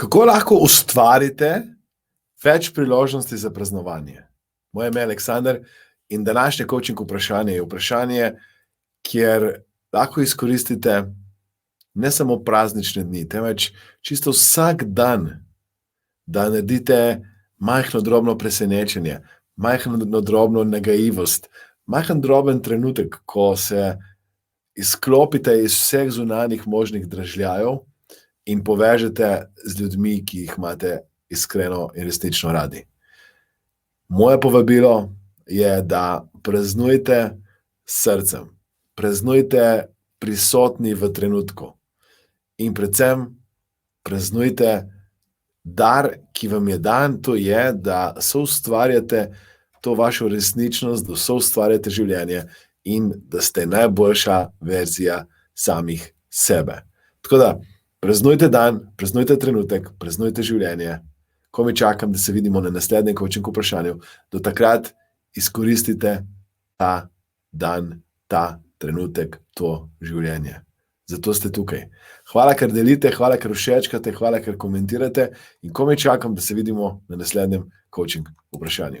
Kako lahko ustvarite več priložnosti za praznovanje? Moje ime je Aleksander in današnje coaching vprašanje je vprašanje, kjer lahko izkoristite ne samo praznične dni, temveč čisto vsak dan, da naredite majhno drobno presenečenje, majhno drobno nagajivost, majhen droben trenutek, ko se izklopite iz vseh zunanjih možnih dražljajev in povežete z ljudmi, ki jih imate iskreno in resnično radi. Moje povabilo je, da praznujte s srcem, praznujte prisotni v trenutku in predvsem praznujte dar, ki vam je dan, to je, da soustvarjate to vašo resničnost, da soustvarjate življenje in da ste najboljša verzija samih sebe. Tako da, praznujte dan, praznujte trenutek, praznujte življenje. Komaj čakam, da se vidimo na naslednjem coaching vprašanju. Do takrat izkoristite ta dan, ta trenutek, to življenje. Zato ste tukaj. Hvala, ker delite, hvala, ker všečkate, hvala, ker komentirate in komaj čakam, da se vidimo na naslednjem coaching vprašanju.